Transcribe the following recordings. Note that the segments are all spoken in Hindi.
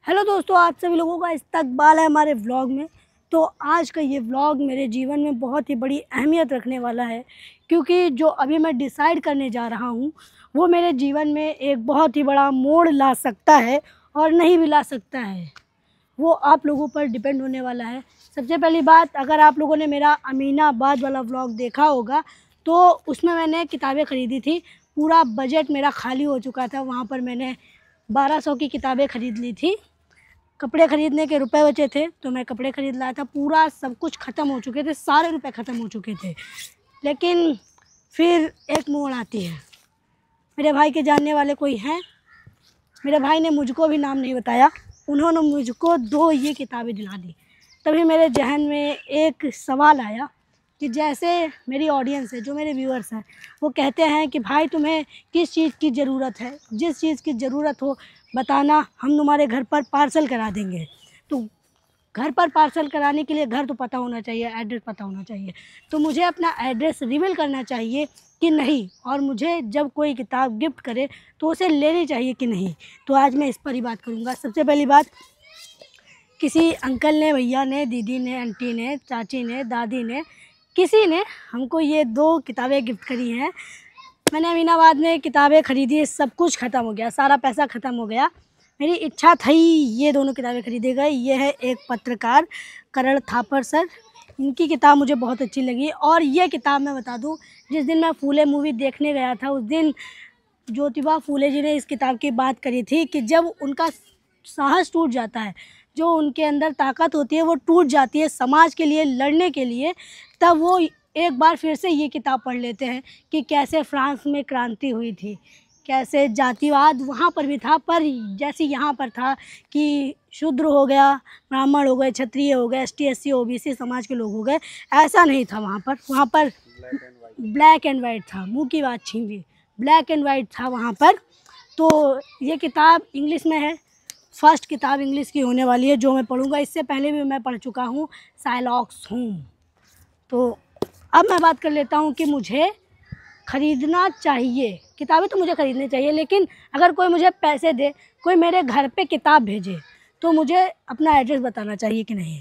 हेलो दोस्तों, आप सभी लोगों का इस्तकबाल है हमारे व्लॉग में। तो आज का ये व्लॉग मेरे जीवन में बहुत ही बड़ी अहमियत रखने वाला है, क्योंकि जो अभी मैं डिसाइड करने जा रहा हूँ वो मेरे जीवन में एक बहुत ही बड़ा मोड़ ला सकता है और नहीं भी ला सकता है। वो आप लोगों पर डिपेंड होने वाला है। सबसे पहली बात, अगर आप लोगों ने मेरा अमीनाबाद वाला व्लॉग देखा होगा तो उसमें मैंने किताबें ख़रीदी थी। पूरा बजट मेरा खाली हो चुका था। वहाँ पर मैंने 1200 की किताबें ख़रीद ली थी। कपड़े ख़रीदने के रुपए बचे थे तो मैं कपड़े ख़रीद लाया था। पूरा सब कुछ ख़त्म हो चुके थे, सारे रुपए ख़त्म हो चुके थे। लेकिन फिर एक मोड़ आती है। मेरे भाई के जानने वाले कोई हैं, मेरे भाई ने मुझको भी नाम नहीं बताया, उन्होंने मुझको 2 ये किताबें दिला दी। तभी मेरे जहन में एक सवाल आया कि जैसे मेरी ऑडियंस है, जो मेरे व्यूअर्स हैं, वो कहते हैं कि भाई तुम्हें किस चीज़ की ज़रूरत है, जिस चीज़ की ज़रूरत हो बताना, हम तुम्हारे घर पर पार्सल करा देंगे। तो घर पर पार्सल कराने के लिए घर तो पता होना चाहिए, एड्रेस पता होना चाहिए। तो मुझे अपना एड्रेस रिवील करना चाहिए कि नहीं, और मुझे जब कोई किताब गिफ्ट करे तो उसे लेनी चाहिए कि नहीं। तो आज मैं इस पर ही बात करूँगा। सबसे पहली बात, किसी अंकल ने, भैया ने, दीदी ने, आंटी ने, चाची ने, दादी ने, किसी ने हमको ये 2 किताबें गिफ्ट करी हैं। मैंने अमीनाबाद में किताबें ख़रीदी, सब कुछ ख़त्म हो गया, सारा पैसा ख़त्म हो गया। मेरी इच्छा थी ये दोनों किताबें खरीदे गए। ये है एक पत्रकार करण थापर सर, इनकी किताब मुझे बहुत अच्छी लगी। और ये किताब मैं बता दूं, जिस दिन मैं फूले मूवी देखने गया था उस दिन ज्योतिबा फूले जी ने इस किताब की बात करी थी कि जब उनका साहस टूट जाता है, जो उनके अंदर ताकत होती है वो टूट जाती है समाज के लिए लड़ने के लिए, तब वो एक बार फिर से ये किताब पढ़ लेते हैं कि कैसे फ्रांस में क्रांति हुई थी, कैसे जातिवाद वहाँ पर भी था, पर जैसे यहाँ पर था कि शूद्र हो गया, ब्राह्मण हो गए, क्षत्रिय हो गए, ST SC OBC समाज के लोग हो गए, ऐसा नहीं था वहाँ पर। वहाँ पर ब्लैक एंड वाइट था, मुँह की बात छीन ली, ब्लैक एंड वाइट था वहाँ पर। तो ये किताब इंग्लिश में है, फर्स्ट किताब इंग्लिश की होने वाली है जो मैं पढ़ूँगा। इससे पहले भी मैं पढ़ चुका हूँ शार्लॉक होम्स। तो अब मैं बात कर लेता हूँ कि मुझे ख़रीदना चाहिए, किताबें तो मुझे ख़रीदनी चाहिए, लेकिन अगर कोई मुझे पैसे दे, कोई मेरे घर पे किताब भेजे, तो मुझे अपना एड्रेस बताना चाहिए कि नहीं।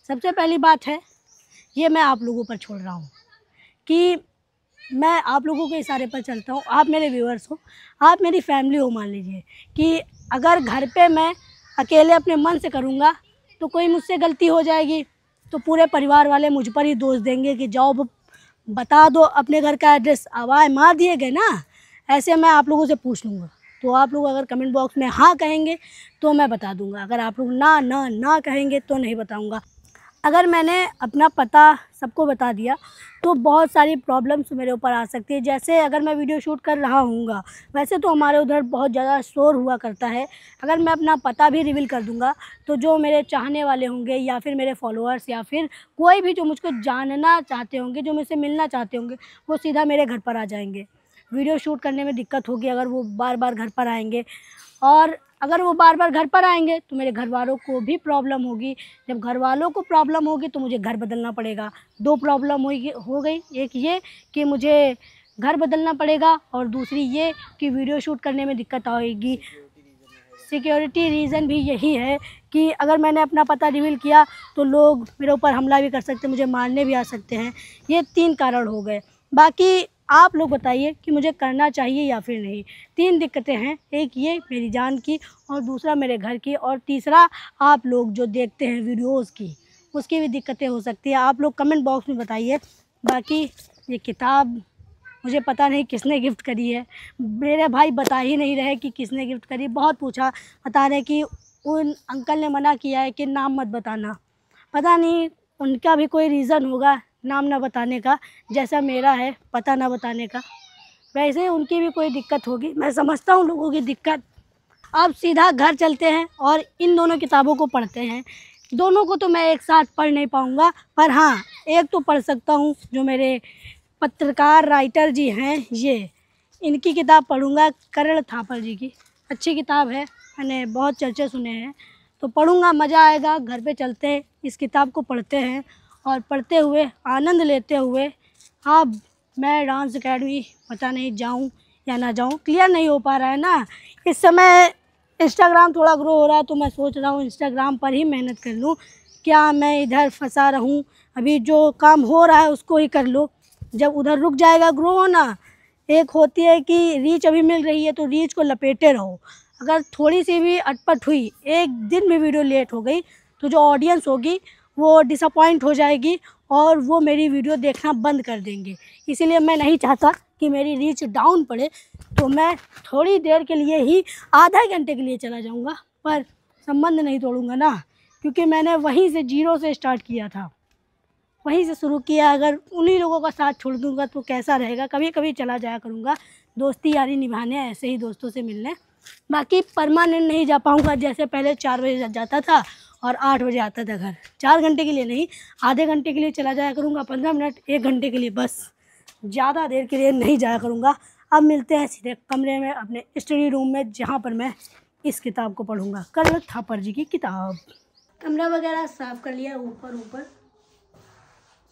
सबसे पहली बात है, ये मैं आप लोगों पर छोड़ रहा हूँ कि मैं आप लोगों के इशारे पर चलता हूँ। आप मेरे व्यूअर्स हो, आप मेरी फैमिली हो। मान लीजिए कि अगर घर पे मैं अकेले अपने मन से करूँगा तो कोई मुझसे गलती हो जाएगी तो पूरे परिवार वाले मुझ पर ही दोष देंगे कि जाओ बता दो अपने घर का एड्रेस। आवाज़ मार दिए गए ना, ऐसे मैं आप लोगों से पूछ लूँगा। तो आप लोग अगर कमेंट बॉक्स में हाँ कहेंगे तो मैं बता दूँगा, अगर आप लोग ना ना ना कहेंगे तो नहीं बताऊँगा। अगर मैंने अपना पता सबको बता दिया तो बहुत सारी प्रॉब्लम्स मेरे ऊपर आ सकती है। जैसे अगर मैं वीडियो शूट कर रहा हूँगा, वैसे तो हमारे उधर बहुत ज़्यादा शोर हुआ करता है। अगर मैं अपना पता भी रिवील कर दूँगा तो जो मेरे चाहने वाले होंगे या फिर मेरे फॉलोअर्स या फिर कोई भी जो मुझको जानना चाहते होंगे, जो मुझसे मिलना चाहते होंगे, वो सीधा मेरे घर पर आ जाएंगे। वीडियो शूट करने में दिक्कत होगी अगर वो बार बार घर पर आएंगे, और अगर वो बार बार घर पर आएंगे तो मेरे घर वालों को भी प्रॉब्लम होगी। जब घर वालों को प्रॉब्लम होगी तो मुझे घर बदलना पड़ेगा। 2 प्रॉब्लम हो गई, एक ये कि मुझे घर बदलना पड़ेगा और दूसरी ये कि वीडियो शूट करने में दिक्कत आएगी। सिक्योरिटी रीज़न भी यही है कि अगर मैंने अपना पता रिवील किया तो लोग मेरे ऊपर हमला भी कर सकते हैं, मुझे मारने भी आ सकते हैं। ये 3 कारण हो गए। बाकी आप लोग बताइए कि मुझे करना चाहिए या फिर नहीं। 3 दिक्कतें हैं, एक ये मेरी जान की, और दूसरा मेरे घर की, और तीसरा आप लोग जो देखते हैं वीडियोज़ की, उसकी भी दिक्कतें हो सकती है। आप लोग कमेंट बॉक्स में बताइए। बाकी ये किताब मुझे पता नहीं किसने गिफ्ट करी है, मेरे भाई बता ही नहीं रहे कि किसने गिफ्ट करी। बहुत पूछा, बता रहे कि उन अंकल ने मना किया है कि नाम मत बताना। पता नहीं उनका भी कोई रीज़न होगा नाम ना बताने का, जैसा मेरा है पता ना बताने का, वैसे उनकी भी कोई दिक्कत होगी। मैं समझता हूँ लोगों की दिक्कत। अब सीधा घर चलते हैं और इन दोनों किताबों को पढ़ते हैं। दोनों को तो मैं एक साथ पढ़ नहीं पाऊँगा, पर हाँ एक तो पढ़ सकता हूँ। जो मेरे पत्रकार राइटर जी हैं, ये इनकी किताब पढ़ूँगा, करण थापर जी की। अच्छी किताब है, मैंने बहुत चर्चे सुने हैं, तो पढ़ूँगा, मज़ा आएगा। घर पे चलते हैं, इस किताब को पढ़ते हैं और पढ़ते हुए आनंद लेते हुए, अब मैं डांस एकेडमी पता नहीं जाऊँ या ना जाऊँ, क्लियर नहीं हो पा रहा है ना इस समय। इंस्टाग्राम थोड़ा ग्रो हो रहा है तो मैं सोच रहा हूँ इंस्टाग्राम पर ही मेहनत कर लूँ। क्या मैं इधर फंसा रहूँ? अभी जो काम हो रहा है उसको ही कर लो, जब उधर रुक जाएगा ग्रो होना। एक होती है कि रीच अभी मिल रही है तो रीच को लपेटे रहो। अगर थोड़ी सी भी अटपट हुई, एक दिन भी वीडियो लेट हो गई, तो जो ऑडियंस होगी वो डिसअपॉइंट हो जाएगी और वो मेरी वीडियो देखना बंद कर देंगे। इसीलिए मैं नहीं चाहता कि मेरी रीच डाउन पड़े, तो मैं थोड़ी देर के लिए ही, आधा घंटे के लिए चला जाऊंगा, पर संबंध नहीं तोड़ूंगा ना, क्योंकि मैंने वहीं से जीरो से स्टार्ट किया था, वहीं से शुरू किया। अगर उन्हीं लोगों का साथ छोड़ दूंगा तो कैसा रहेगा। कभी कभी चला जाया करूंगा दोस्ती यारी निभाने, ऐसे ही दोस्तों से मिलने। बाकी परमानेंट नहीं जा पाऊंगा, जैसे पहले 4 बजे जाता था और 8 बजे आता था घर। 4 घंटे के लिए नहीं, आधे घंटे के लिए चला जाया करूंगा, 15 मिनट 1 घंटे के लिए, बस ज़्यादा देर के लिए नहीं जाया करूंगा। अब मिलते हैं सीधे कमरे में, अपने स्टडी रूम में, जहाँ पर मैं इस किताब को पढ़ूंगा, कर्नल थापर जी की किताब। कमरा वगैरह साफ़ कर लिया, ऊपर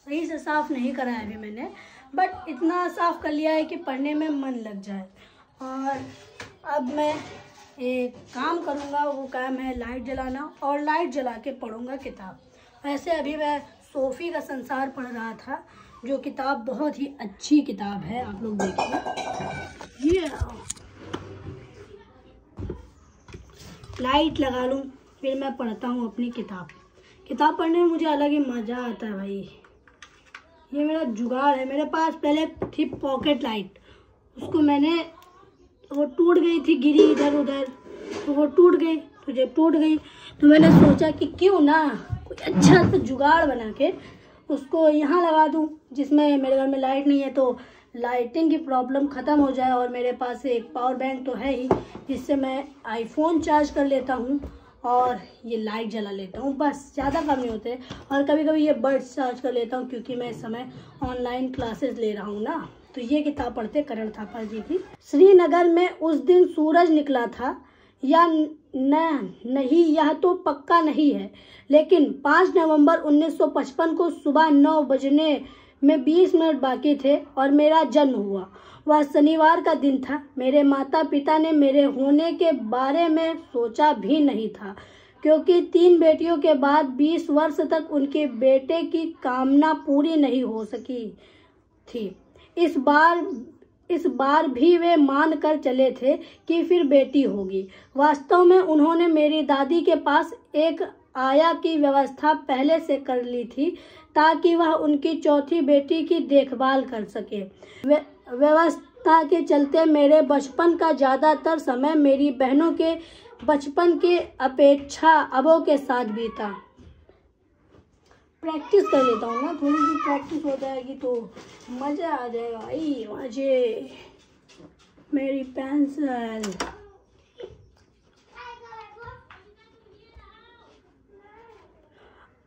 सही से साफ़ नहीं करा है अभी मैंने, बट इतना साफ़ कर लिया है कि पढ़ने में मन लग जाए। और अब मैं एक काम करूँगा, वो काम है लाइट जलाना, और लाइट जला के पढ़ूँगा किताब। वैसे अभी मैं सोफ़ी का संसार पढ़ रहा था, जो किताब बहुत ही अच्छी किताब है, आप लोग देखिए। ये लाइट लगा लूँ, फिर मैं पढ़ता हूँ अपनी किताब। किताब पढ़ने में मुझे अलग ही मज़ा आता है भाई। ये मेरा जुगाड़ है। मेरे पास पहले थी पॉकेट लाइट, उसको मैंने, वो टूट गई थी, गिरी इधर उधर तो वो टूट गई। तो जब टूट गई तो मैंने सोचा कि क्यों ना कोई अच्छा सा जुगाड़ बना के उसको यहाँ लगा दूँ, जिसमें मेरे घर में लाइट नहीं है तो लाइटिंग की प्रॉब्लम ख़त्म हो जाए। और मेरे पास एक पावर बैंक तो है ही, जिससे मैं आईफोन चार्ज कर लेता हूँ और ये लाइट जला लेता हूँ, बस ज़्यादा काम नहीं होते। और कभी कभी ये बड्स चार्ज कर लेता हूँ, क्योंकि मैं इस समय ऑनलाइन क्लासेस ले रहा हूँ ना। तो ये किताब पढ़ते कर्नल थापर जी की। श्रीनगर में उस दिन सूरज निकला था या नहीं, यह तो पक्का नहीं है, लेकिन 5 नवंबर 1955 को सुबह 9 बजने में 20 मिनट बाकी थे और मेरा जन्म हुआ। वह शनिवार का दिन था। मेरे माता पिता ने मेरे होने के बारे में सोचा भी नहीं था, क्योंकि 3 बेटियों के बाद 20 वर्ष तक उनके बेटे की कामना पूरी नहीं हो सकी थी। इस बार भी वे मान कर चले थे कि फिर बेटी होगी। वास्तव में उन्होंने मेरी दादी के पास एक आया की व्यवस्था पहले से कर ली थी, ताकि वह उनकी चौथी बेटी की देखभाल कर सके। व्यवस्था के चलते मेरे बचपन का ज़्यादातर समय मेरी बहनों के बचपन के अपेक्षा अबों के साथ बीता। प्रैक्टिस कर लेता हूँ ना, थोड़ी सी प्रैक्टिस हो जाएगी तो मज़ा आ जाएगा भाई मुझे। मेरी पेंसिल,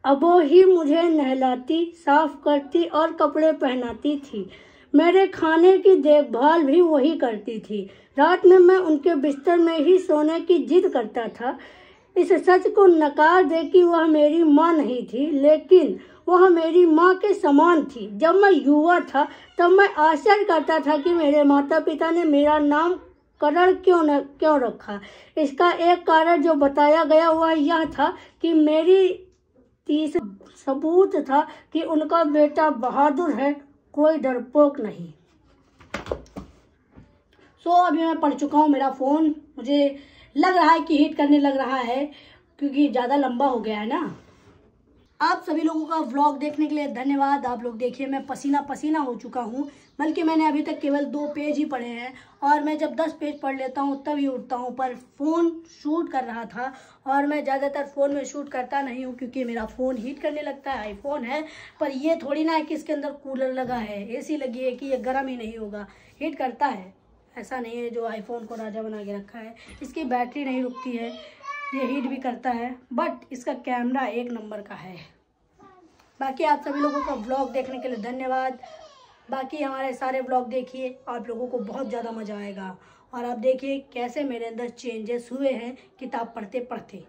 अबो ही मुझे नहलाती, साफ करती और कपड़े पहनाती थी। मेरे खाने की देखभाल भी वही करती थी। रात में मैं उनके बिस्तर में ही सोने की जिद करता था। इस सच को नकार दे कि वह मेरी माँ नहीं थी, लेकिन वह मेरी माँ के समान थी। जब मैं युवा था तब मैं आश्चर्य करता था कि मेरे माता पिता ने मेरा नाम करण क्यों रखा। इसका एक कारण जो बताया गया वह यह था कि मेरी तीसरा सबूत था कि उनका बेटा बहादुर है, कोई डरपोक नहीं। अभी मैं पढ़ चुका हूँ। मेरा फ़ोन मुझे लग रहा है कि हीट करने लग रहा है, क्योंकि ज़्यादा लंबा हो गया है ना। आप सभी लोगों का व्लॉग देखने के लिए धन्यवाद। आप लोग देखिए, मैं पसीना पसीना हो चुका हूँ, बल्कि मैंने अभी तक केवल 2 पेज ही पढ़े हैं, और मैं जब 10 पेज पढ़ लेता हूँ तभी उठता हूँ। पर फ़ोन शूट कर रहा था, और मैं ज़्यादातर फ़ोन में शूट करता नहीं हूँ, क्योंकि मेरा फ़ोन हीट करने लगता है। आईफोन है, पर ये थोड़ी ना है कि इसके अंदर कूलर लगा है, AC लगी है कि ये गर्म ही नहीं होगा, हीट करता है। ऐसा नहीं है जो आईफोन को राजा बना के रखा है। इसकी बैटरी नहीं रुकती है, ये हीट भी करता है, बट इसका कैमरा 1 नंबर का है। बाकी आप सभी लोगों का व्लॉग देखने के लिए धन्यवाद। बाकी हमारे सारे व्लॉग देखिए, आप लोगों को बहुत ज़्यादा मज़ा आएगा। और आप देखिए कैसे मेरे अंदर चेंजेस हुए हैं किताब पढ़ते पढ़ते।